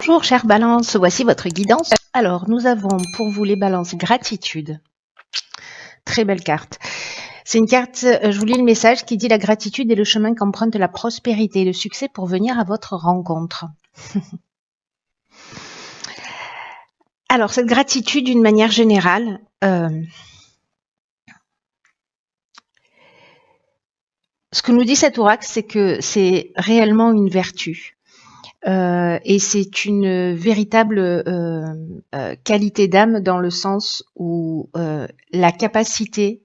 Bonjour chère Balance, voici votre guidance. Alors nous avons pour vous les balances gratitude. Très belle carte. C'est une carte, je vous lis le message qui dit la gratitude est le chemin qu'emprunte la prospérité et le succès pour venir à votre rencontre. Alors cette gratitude d'une manière générale, ce que nous dit cet oracle, c'est que c'est réellement une vertu. Et c'est une véritable qualité d'âme dans le sens où la capacité,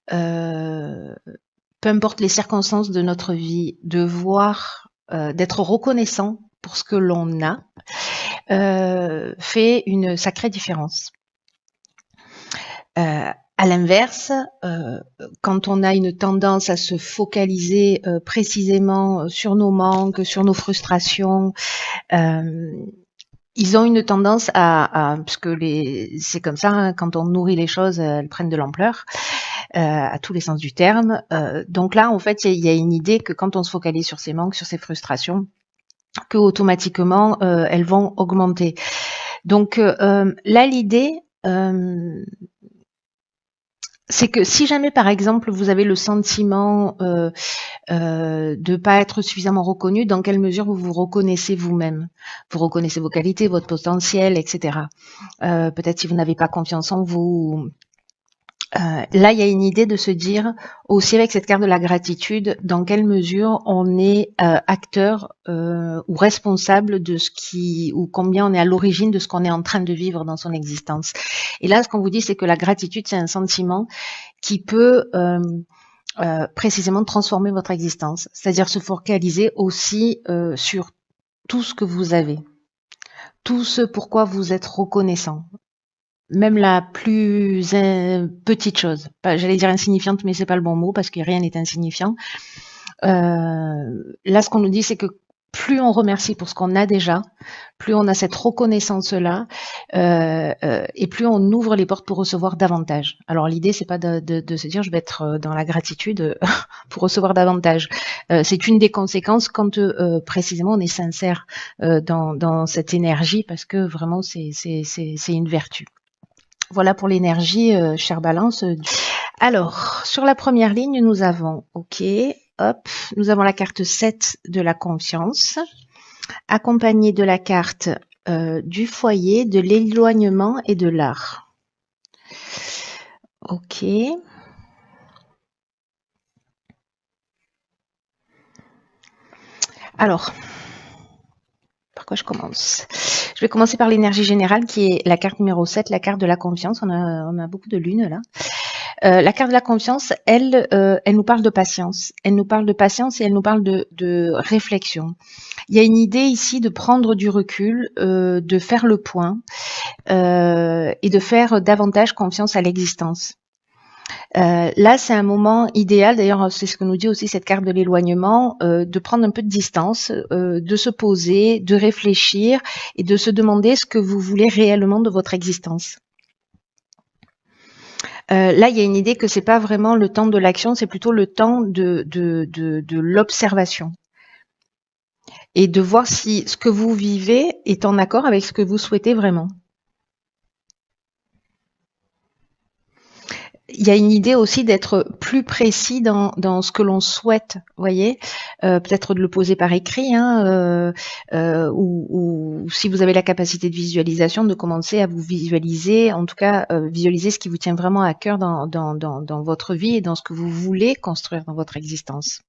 peu importe les circonstances de notre vie, de voir, d'être reconnaissant pour ce que l'on a, fait une sacrée différence. À l'inverse, quand on a une tendance à se focaliser précisément sur nos manques, sur nos frustrations, ils ont une tendance parce que c'est comme ça, hein, quand on nourrit les choses, elles prennent de l'ampleur, à tous les sens du terme. Donc là, en fait, il y a une idée que quand on se focalise sur ces manques, sur ces frustrations, que automatiquement, elles vont augmenter. Donc là, l'idée, c'est que si jamais, par exemple, vous avez le sentiment de pas être suffisamment reconnu, dans quelle mesure vous vous reconnaissez vous-même, vous reconnaissez vos qualités, votre potentiel, etc. Peut-être si vous n'avez pas confiance en vous. Là, il y a une idée de se dire aussi avec cette carte de la gratitude, dans quelle mesure on est acteur ou responsable de ce qui, ou combien on est à l'origine de ce qu'on est en train de vivre dans son existence. Et là, ce qu'on vous dit, c'est que la gratitude, c'est un sentiment qui peut précisément transformer votre existence, c'est-à-dire se focaliser aussi sur tout ce que vous avez, tout ce pourquoi vous êtes reconnaissant. Même la plus petite chose, j'allais dire insignifiante, mais c'est pas le bon mot parce que rien n'est insignifiant. Là, ce qu'on nous dit, c'est que plus on remercie pour ce qu'on a déjà, plus on a cette reconnaissance-là, et plus on ouvre les portes pour recevoir davantage. Alors l'idée, c'est pas de se dire je vais être dans la gratitude pour recevoir davantage. C'est une des conséquences quand précisément on est sincère dans cette énergie, parce que vraiment c'est une vertu. Voilà pour l'énergie, chère Balance. Alors, sur la première ligne, nous avons, ok, hop, nous avons la carte 7 de la confiance, accompagnée de la carte du foyer, de l'éloignement et de l'art. Ok. Alors, par quoi je commence ? Je vais commencer par l'énergie générale qui est la carte numéro 7, la carte de la confiance. On a beaucoup de lunes là. La carte de la confiance, elle nous parle de patience. Elle nous parle de patience et elle nous parle de réflexion. Il y a une idée ici de prendre du recul, de faire le point et de faire davantage confiance à l'existence. Là, c'est un moment idéal, d'ailleurs, c'est ce que nous dit aussi cette carte de l'éloignement, de prendre un peu de distance, de se poser, de réfléchir et de se demander ce que vous voulez réellement de votre existence. Là, il y a une idée que c'est pas vraiment le temps de l'action, c'est plutôt le temps de l'observation et de voir si ce que vous vivez est en accord avec ce que vous souhaitez vraiment. Il y a une idée aussi d'être plus précis dans ce que l'on souhaite, voyez, peut-être de le poser par écrit, hein, ou si vous avez la capacité de visualisation, de commencer à vous visualiser, en tout cas visualiser ce qui vous tient vraiment à cœur dans votre vie et dans ce que vous voulez construire dans votre existence.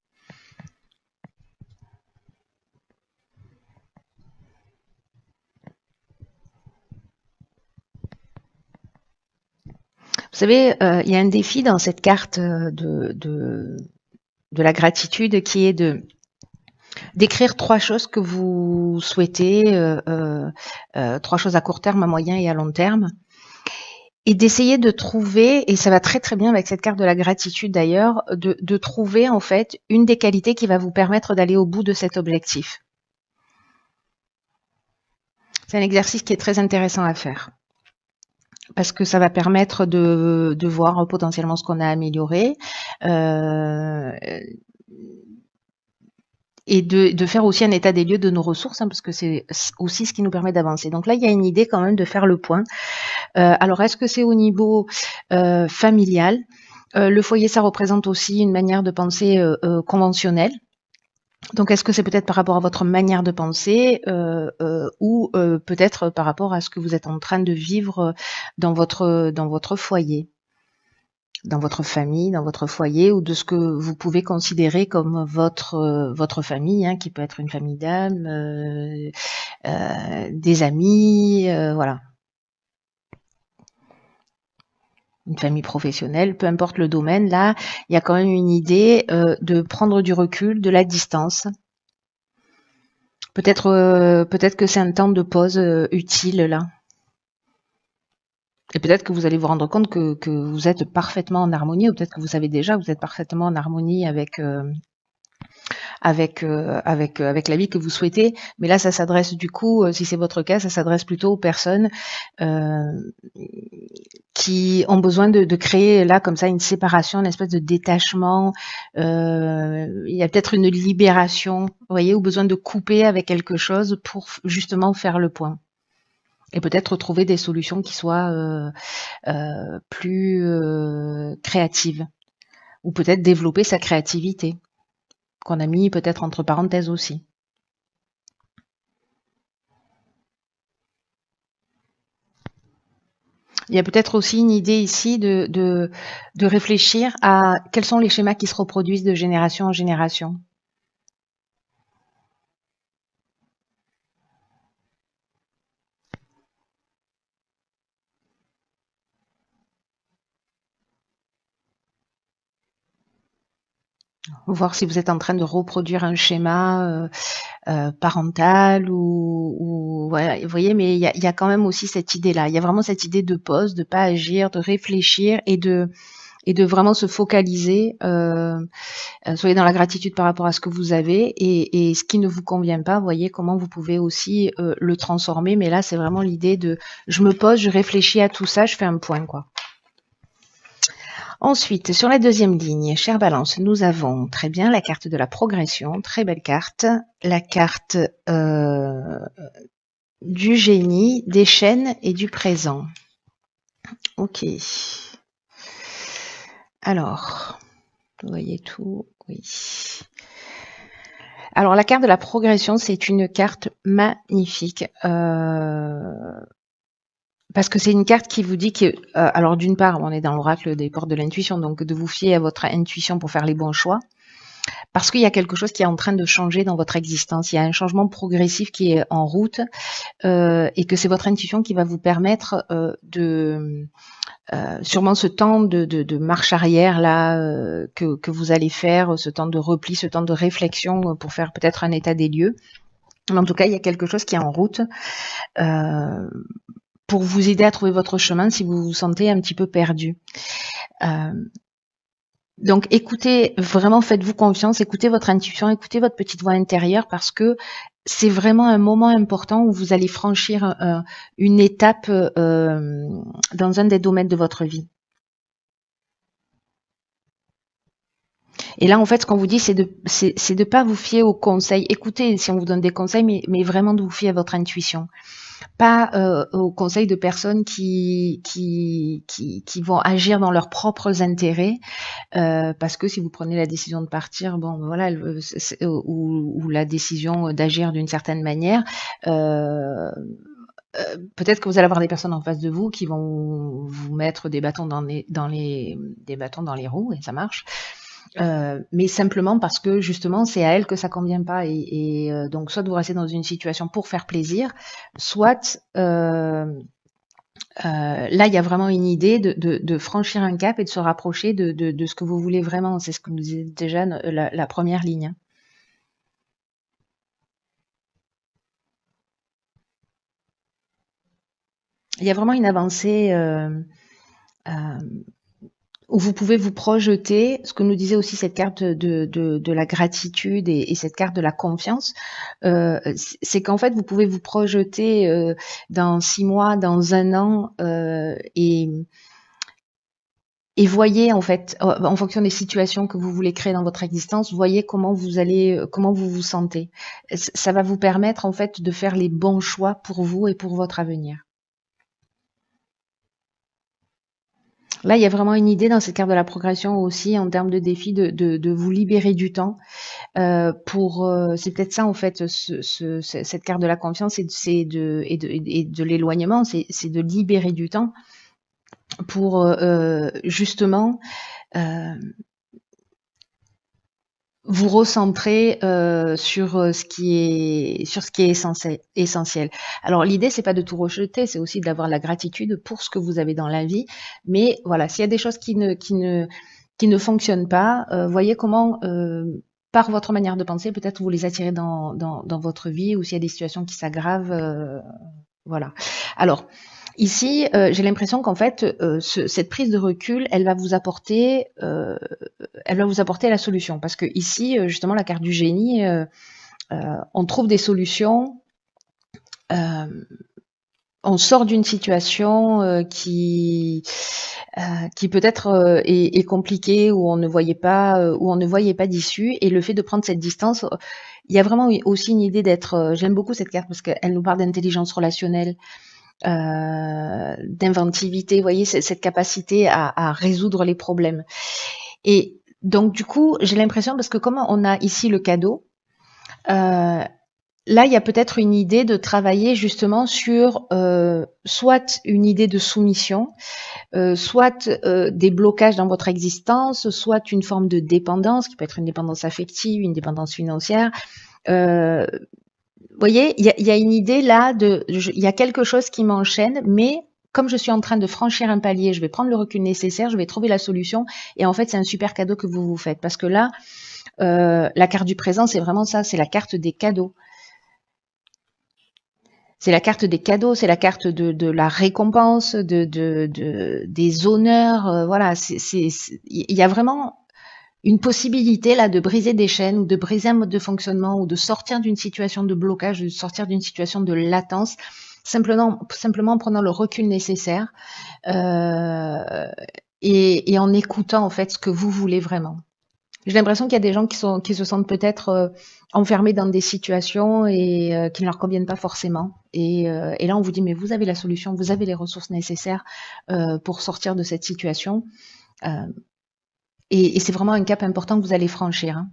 Vous savez, il y a un défi dans cette carte de la gratitude qui est d'écrire 3 choses que vous souhaitez, 3 choses à court terme, à moyen et à long terme, et d'essayer de trouver, et ça va très très bien avec cette carte de la gratitude d'ailleurs, de trouver en fait une des qualités qui va vous permettre d'aller au bout de cet objectif. C'est un exercice qui est très intéressant à faire, parce que ça va permettre de voir potentiellement ce qu'on a amélioré, et de faire aussi un état des lieux de nos ressources, hein, parce que c'est aussi ce qui nous permet d'avancer. Donc là, il y a une idée quand même de faire le point. Alors, est-ce que c'est au niveau familial? Le foyer, ça représente aussi une manière de penser conventionnelle. Donc, est-ce que c'est peut-être par rapport à votre manière de penser ou peut-être par rapport à ce que vous êtes en train de vivre dans votre foyer, dans votre famille, dans votre foyer, ou de ce que vous pouvez considérer comme votre famille, hein, qui peut être une famille d'âme, des amis, voilà, une famille professionnelle, peu importe le domaine. Là, il y a quand même une idée de prendre du recul, de la distance. Peut-être que c'est un temps de pause utile là. Et peut-être que vous allez vous rendre compte que vous êtes parfaitement en harmonie, ou peut-être que vous savez déjà que vous êtes parfaitement en harmonie avec la vie que vous souhaitez. Mais là, ça s'adresse du coup, si c'est votre cas, ça s'adresse plutôt aux personnes euh, qui ont besoin de créer là comme ça une séparation, une espèce de détachement. Il y a peut-être une libération, vous voyez, ou besoin de couper avec quelque chose pour justement faire le point. Et peut-être trouver des solutions qui soient plus créatives. Ou peut-être développer sa créativité, qu'on a mis peut-être entre parenthèses aussi. Il y a peut-être aussi une idée ici de réfléchir à quels sont les schémas qui se reproduisent de génération en génération. Voir si vous êtes en train de reproduire un schéma parental ou voilà, vous voyez, mais il y a quand même aussi cette idée-là. Il y a vraiment cette idée de pause, de pas agir, de réfléchir et de vraiment se focaliser. Soyez dans la gratitude par rapport à ce que vous avez et ce qui ne vous convient pas, voyez comment vous pouvez aussi le transformer. Mais là, c'est vraiment l'idée de je me pose, je réfléchis à tout ça, je fais un point, quoi. Ensuite, sur la deuxième ligne, chère Balance, nous avons très bien la carte de la progression, très belle carte, la carte du génie, des chaînes et du présent. Ok. Alors, vous voyez tout, oui. Alors, la carte de la progression, c'est une carte magnifique. Parce que c'est une carte qui vous dit que, alors d'une part, on est dans l'oracle des portes de l'intuition, donc de vous fier à votre intuition pour faire les bons choix. Parce qu'il y a quelque chose qui est en train de changer dans votre existence. Il y a un changement progressif qui est en route et que c'est votre intuition qui va vous permettre sûrement ce temps de marche arrière là que vous allez faire, ce temps de repli, ce temps de réflexion pour faire peut-être un état des lieux. Mais en tout cas, il y a quelque chose qui est en route pour vous aider à trouver votre chemin si vous vous sentez un petit peu perdu. Donc écoutez, vraiment faites-vous confiance, écoutez votre intuition, écoutez votre petite voix intérieure parce que c'est vraiment un moment important où vous allez franchir une étape dans un des domaines de votre vie. Et là, en fait, ce qu'on vous dit, c'est de pas vous fier aux conseils. Écoutez si on vous donne des conseils, mais vraiment de vous fier à votre intuition. Pas aux conseils de personnes qui vont agir dans leurs propres intérêts, parce que si vous prenez la décision de partir, bon, voilà, ou la décision d'agir d'une certaine manière, peut-être que vous allez avoir des personnes en face de vous qui vont vous mettre des bâtons des bâtons dans les roues, et ça marche. Mais simplement parce que justement c'est à elle que ça convient pas et donc soit vous restez dans une situation pour faire plaisir, soit là il y a vraiment une idée de franchir un cap et de se rapprocher de ce que vous voulez vraiment. C'est ce que nous disait déjà la première ligne. Il y a vraiment une avancée où vous pouvez vous projeter, ce que nous disait aussi cette carte de la gratitude et cette carte de la confiance, c'est qu'en fait vous pouvez vous projeter dans 6 mois, dans un an, et voyez en fait, en fonction des situations que vous voulez créer dans votre existence, voyez comment comment vous vous sentez. Ça va vous permettre en fait de faire les bons choix pour vous et pour votre avenir. Là, il y a vraiment une idée dans cette carte de la progression aussi en termes de défi de vous libérer du temps c'est peut-être ça en fait cette carte de la confiance et de l'éloignement, c'est de libérer du temps pour justement euh, vous recentrer sur ce qui est essentiel. Alors l'idée c'est pas de tout rejeter, c'est aussi d'avoir la gratitude pour ce que vous avez dans la vie. Mais voilà, s'il y a des choses qui ne fonctionnent pas, voyez comment par votre manière de penser, peut-être vous les attirez dans votre vie, ou s'il y a des situations qui s'aggravent, voilà. Alors, ici, j'ai l'impression qu'en fait, cette prise de recul, elle va vous apporter la solution. Parce que ici, justement, la carte du génie, on trouve des solutions. On sort d'une situation qui peut-être est compliquée, où on ne voyait pas d'issue, et le fait de prendre cette distance, il y a vraiment aussi une idée d'être. J'aime beaucoup cette carte parce qu'elle nous parle d'intelligence relationnelle, d'inventivité. Vous voyez cette capacité à résoudre les problèmes. Et donc du coup, j'ai l'impression, parce que comme on a ici le cadeau. Là, il y a peut-être une idée de travailler justement sur soit une idée de soumission, soit des blocages dans votre existence, soit une forme de dépendance, qui peut être une dépendance affective, une dépendance financière. Vous voyez, il y a une idée là il y a quelque chose qui m'enchaîne, mais comme je suis en train de franchir un palier, je vais prendre le recul nécessaire, je vais trouver la solution, et en fait, c'est un super cadeau que vous vous faites, parce que là, la carte du présent, c'est vraiment ça, c'est la carte des cadeaux. C'est la carte des cadeaux, c'est la carte de la récompense, des honneurs. Voilà, il y a vraiment une possibilité là de briser des chaînes, ou de briser un mode de fonctionnement, ou de sortir d'une situation de blocage, de sortir d'une situation de latence, simplement en prenant le recul nécessaire et en écoutant en fait ce que vous voulez vraiment. J'ai l'impression qu'il y a des gens qui se sentent peut-être enfermés dans des situations et qui ne leur conviennent pas forcément. Et là, on vous dit, mais vous avez la solution, vous avez les ressources nécessaires pour sortir de cette situation. Et c'est vraiment un cap important que vous allez franchir. Hein.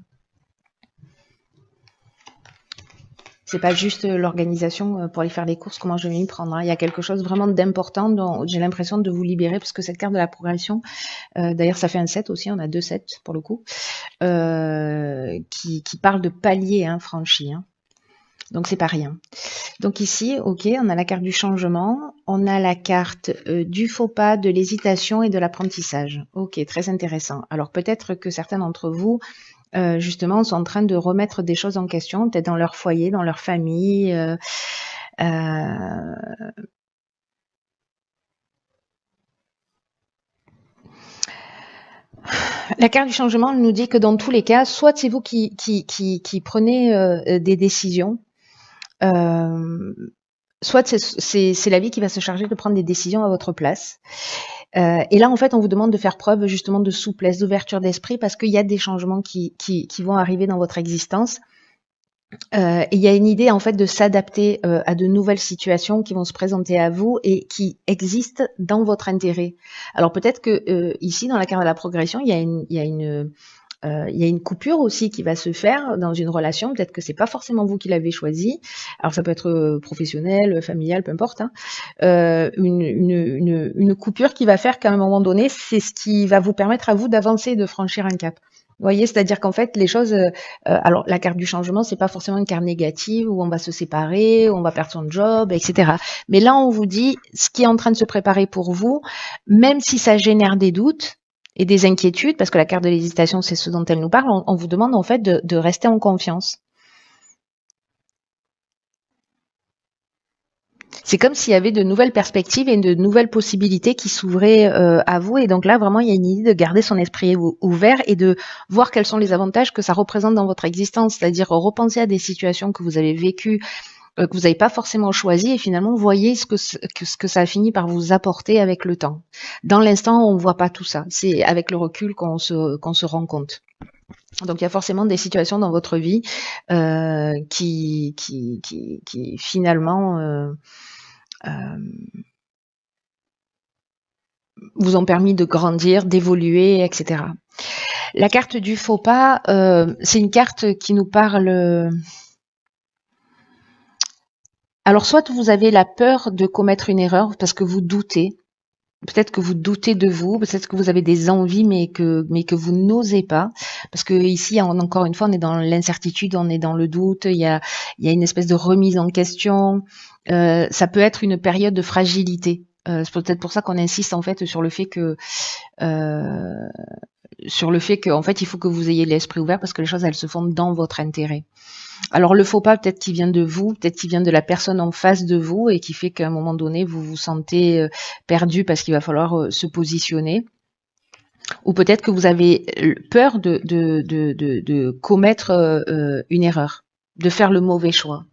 C'est pas juste l'organisation pour aller faire les courses, comment je vais m'y prendre. Hein. Il y a quelque chose vraiment d'important dont j'ai l'impression de vous libérer, parce que cette carte de la progression, d'ailleurs ça fait un 7 aussi, on a 2 7 pour le coup, qui parle de paliers franchis. Hein. Donc c'est pas rien. Donc ici, ok, on a la carte du changement, on a la carte du faux pas, de l'hésitation et de l'apprentissage. Ok, très intéressant. Alors peut-être que certains d'entre vous justement sont en train de remettre des choses en question, peut-être dans leur foyer, dans leur famille. La carte du changement nous dit que dans tous les cas, soit c'est vous qui prenez des décisions, soit c'est la vie qui va se charger de prendre des décisions à votre place. Et là, en fait, on vous demande de faire preuve justement de souplesse, d'ouverture d'esprit, parce qu'il y a des changements qui vont arriver dans votre existence. Et il y a une idée en fait de s'adapter à de nouvelles situations qui vont se présenter à vous et qui existent dans votre intérêt. Alors peut-être que ici, dans la carte de la progression, il y a une coupure aussi qui va se faire dans une relation. Peut-être que c'est pas forcément vous qui l'avez choisi. Alors ça peut être professionnel, familial, peu importe. Hein. Une coupure qui va faire qu'à un moment donné, c'est ce qui va vous permettre à vous d'avancer, de franchir un cap. Vous voyez, c'est-à-dire qu'en fait, les choses. Alors, la carte du changement, c'est pas forcément une carte négative où on va se séparer, où on va perdre son job, etc. Mais là, on vous dit ce qui est en train de se préparer pour vous, même si ça génère des doutes et des inquiétudes, parce que la carte de l'hésitation, c'est ce dont elle nous parle. On vous demande en fait de rester en confiance. C'est comme s'il y avait de nouvelles perspectives et de nouvelles possibilités qui s'ouvraient à vous. Et donc là, vraiment, il y a une idée de garder son esprit ouvert et de voir quels sont les avantages que ça représente dans votre existence. C'est-à-dire repenser à des situations que vous avez vécues que vous n'avez pas forcément choisi et finalement voyez ce que ça a fini par vous apporter avec le temps. Dans l'instant, on ne voit pas tout ça. C'est avec le recul qu'on se rend compte. Donc il y a forcément des situations dans votre vie qui finalement vous ont permis de grandir, d'évoluer, etc. La carte du faux pas, c'est une carte qui nous parle. Alors soit vous avez la peur de commettre une erreur parce que vous doutez. Peut-être que vous doutez de vous, peut-être que vous avez des envies mais que vous n'osez pas. Parce que ici, encore une fois, on est dans l'incertitude, on est dans le doute, il y a une espèce de remise en question. Ça peut être une période de fragilité. C'est peut-être pour ça qu'on insiste en fait sur le fait que en fait il faut que vous ayez l'esprit ouvert parce que les choses elles se font dans votre intérêt. Alors le faux pas peut-être qu'il vient de vous, peut-être qu'il vient de la personne en face de vous et qui fait qu'à un moment donné vous vous sentez perdu parce qu'il va falloir se positionner. Ou peut-être que vous avez peur de commettre une erreur, de faire le mauvais choix.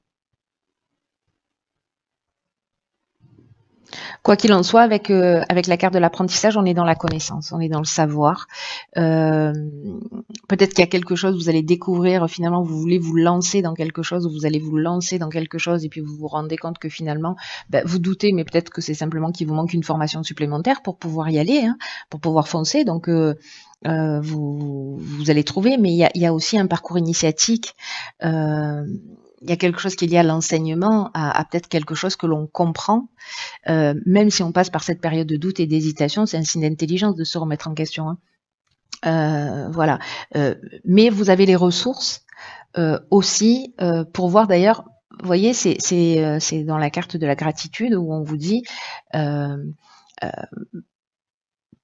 Quoi qu'il en soit, avec la carte de l'apprentissage, on est dans la connaissance, on est dans le savoir. Peut-être qu'il y a quelque chose, vous allez découvrir, finalement, vous voulez vous lancer dans quelque chose, ou vous allez vous lancer dans quelque chose, et puis vous vous rendez compte que finalement, vous doutez, mais peut-être que c'est simplement qu'il vous manque une formation supplémentaire pour pouvoir y aller, hein, pour pouvoir foncer. Donc, vous allez trouver, mais il y a aussi un parcours initiatique. Il y a quelque chose qui est lié à l'enseignement, à peut-être quelque chose que l'on comprend, même si on passe par cette période de doute et d'hésitation, c'est un signe d'intelligence de se remettre en question. Hein. Voilà. Mais vous avez les ressources aussi pour voir d'ailleurs, vous voyez, c'est dans la carte de la gratitude où on vous dit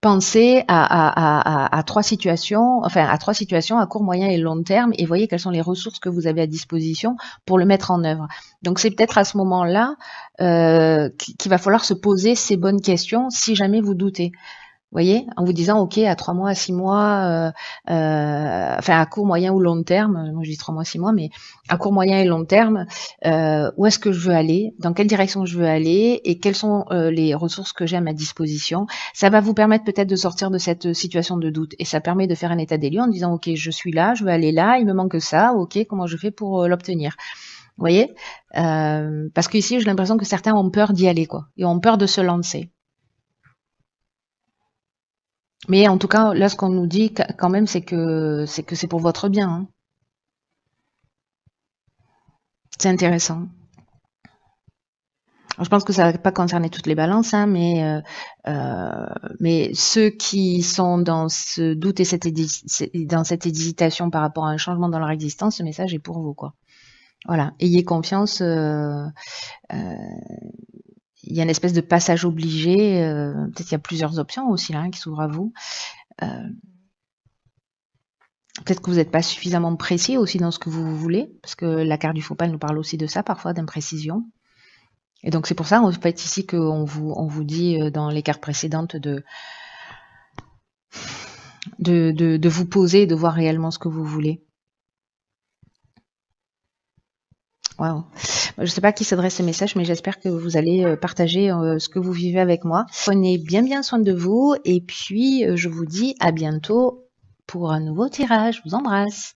pensez à trois situations, à court, moyen et long terme, et voyez quelles sont les ressources que vous avez à disposition pour le mettre en œuvre. Donc c'est peut-être à ce moment-là qu'il va falloir se poser ces bonnes questions si jamais vous doutez. Vous voyez, en vous disant, OK, à 3 mois, à 6 mois, à court, moyen ou long terme, moi je dis 3 mois, 6 mois, mais à court, moyen et long terme, où est-ce que je veux aller, dans quelle direction je veux aller et quelles sont les ressources que j'ai à ma disposition. Ça va vous permettre peut-être de sortir de cette situation de doute et ça permet de faire un état des lieux en disant, OK, je suis là, je veux aller là, il me manque ça, OK, comment je fais pour l'obtenir. Vous voyez, parce qu'ici, j'ai l'impression que certains ont peur d'y aller, quoi, et ont peur de se lancer. Mais en tout cas, là, ce qu'on nous dit quand même, c'est que c'est pour votre bien. Hein. C'est intéressant. Alors, je pense que ça va pas concerner toutes les balances, hein, mais ceux qui sont dans ce doute et dans cette hésitation par rapport à un changement dans leur existence, ce message est pour vous, quoi. Voilà, ayez confiance. Il y a une espèce de passage obligé. Peut-être qu'il y a plusieurs options aussi là qui s'ouvrent à vous. Peut-être que vous n'êtes pas suffisamment précis aussi dans ce que vous voulez, parce que la carte du faux pas nous parle aussi de ça parfois, d'imprécision. Et donc c'est pour ça en fait ici qu'on vous dit dans les cartes précédentes de vous poser et de voir réellement ce que vous voulez. Wow. Je ne sais pas à qui s'adresse ce message, mais j'espère que vous allez partager ce que vous vivez avec moi. Prenez bien soin de vous et puis je vous dis à bientôt pour un nouveau tirage. Je vous embrasse.